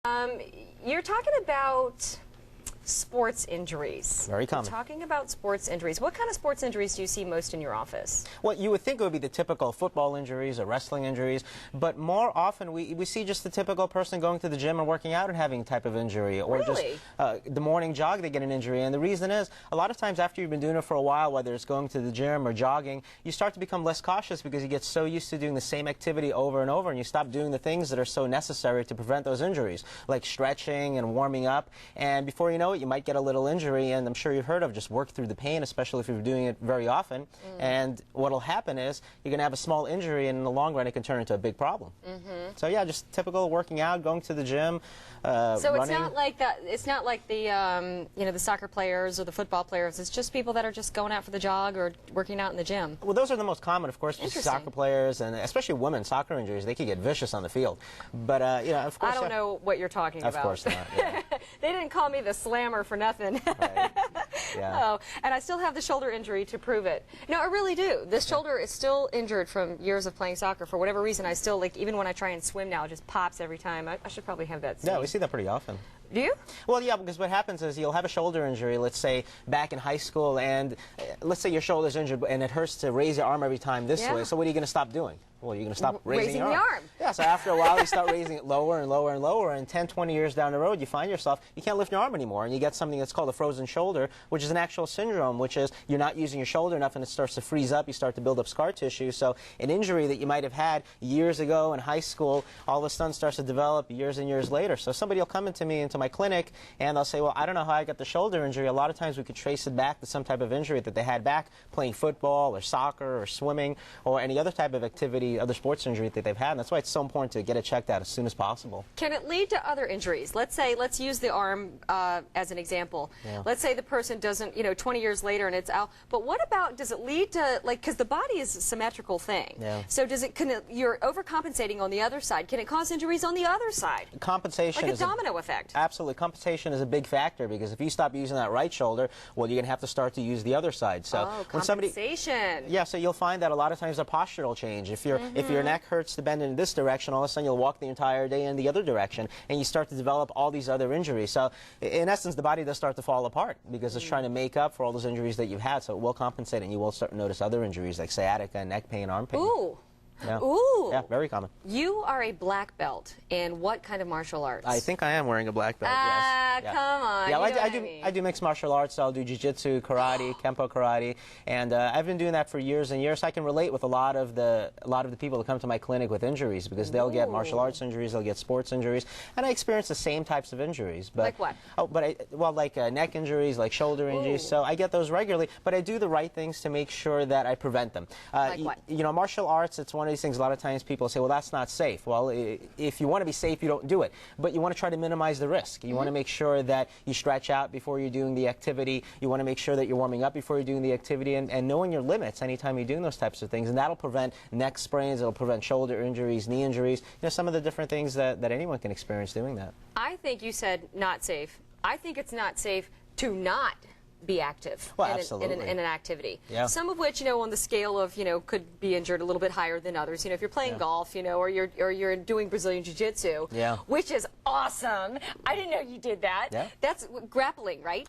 Um, you're talking about sports injuries. Very common. You're talking about sports injuries. What kind of sports injuries do you see most in your office? Well, you would think it would be the typical football injuries or wrestling injuries, but more often we see just the typical person going to the gym and working out and having a type of injury, or Really? just the morning jog they get an injury. And the reason is, a lot of times after you've been doing it for a while, whether it's going to the gym or jogging, you start to become less cautious because you get so used to doing the same activity over and over, and you stop doing the things that are so necessary to prevent those injuries, like stretching and warming up. And before you know it, you might get a little injury, and I'm sure you've heard of just work through the pain, especially if you're doing it very often. And what'll happen is you're going to have a small injury, and in the long run it can turn into a big problem. So yeah, just typical working out, going to the gym, so running. it's not like that. It's not like the you know, the soccer players or the football players. It's just people that are just going out for the jog or working out in the gym. Well, those are the most common, of course, just Interesting. soccer players, and especially women. Soccer injuries, they can get vicious on the field. But you know, of course, I don't know what you're talking about. Of course not. Yeah. They didn't call me the slammer for nothing. Right. Yeah. Oh, and I still have the shoulder injury to prove it. No, I really do. This shoulder is still injured from years of playing soccer. For whatever reason, I still, like, even when I try and swim now, it just pops every time. I should probably have that seen. Yeah, we see that pretty often. Do you? Well, yeah, because what happens is you'll have a shoulder injury, let's say, back in high school, and let's say your shoulder's injured, and it hurts to raise your arm every time this way. So what are you going to stop doing? Well, you're going to stop raising your the arm. Yeah, so after a while, you start raising it lower and lower and lower, and 10, 20 years down the road, you find yourself, you can't lift your arm anymore, and you get something that's called a frozen shoulder, which is an actual syndrome, which is you're not using your shoulder enough, and it starts to freeze up, you start to build up scar tissue. So an injury that you might have had years ago in high school, all of a sudden starts to develop years and years later. So somebody will come into my clinic, and they'll say, well, I don't know how I got the shoulder injury. A lot of times we could trace it back to some type of injury that they had back playing football or soccer or swimming or any other type of activity, other sports injury that they've had. And that's why it's so important to get it checked out as soon as possible. Can it lead to other injuries? Let's say, let's use the arm as an example. Yeah. Let's say the person doesn't, you know, 20 years later and it's out. But what about, does it lead to, like, because the body is a symmetrical thing. Yeah. So you're overcompensating on the other side. Can it cause injuries on the other side? Compensation Like a is domino effect. Absolutely. Compensation is a big factor, because if you stop using that right shoulder, well, you're going to have to start to use the other side. So when compensation. Yeah, so you'll find that a lot of times the posture will change. If your neck hurts to bend in this direction, all of a sudden you'll walk the entire day in the other direction, and you start to develop all these other injuries. So in essence, the body does start to fall apart because it's trying to make up for all those injuries that you've had. So it will compensate, and you will start to notice other injuries like sciatica, neck pain, arm pain. Ooh. Yeah. Ooh. Yeah, very common. You are a black belt in what kind of martial arts? I think I am wearing a black belt, yes. Yeah. Come on. Yeah, you know what I do mixed martial arts. So I'll do jiu-jitsu, karate, kempo karate, and I've been doing that for years and years. I can relate with a lot of the people that come to my clinic with injuries, because they'll get martial arts injuries, they'll get sports injuries, and I experience the same types of injuries. But, like what? Oh, but like neck injuries, like shoulder injuries. So I get those regularly, but I do the right things to make sure that I prevent them. Like what? You know, martial arts, it's one of these things. A lot of times people say, well, that's not safe. Well, if you want to be safe, you don't do it. But you want to try to minimize the risk. You want to make sure that you stretch out before you're doing the activity. You want to make sure that you're warming up before you're doing the activity, and knowing your limits anytime you're doing those types of things. And that'll prevent neck sprains, it'll prevent shoulder injuries, knee injuries, you know, some of the different things that anyone can experience doing that. I think you said not safe. I think it's not safe to not be active in an activity. Yeah. Some of which, you know, on the scale of, you know, could be injured a little bit higher than others. You know, if you're playing golf, you know, or you're doing Brazilian Jiu-Jitsu, which is awesome. I didn't know you did that. Yeah. That's grappling, right?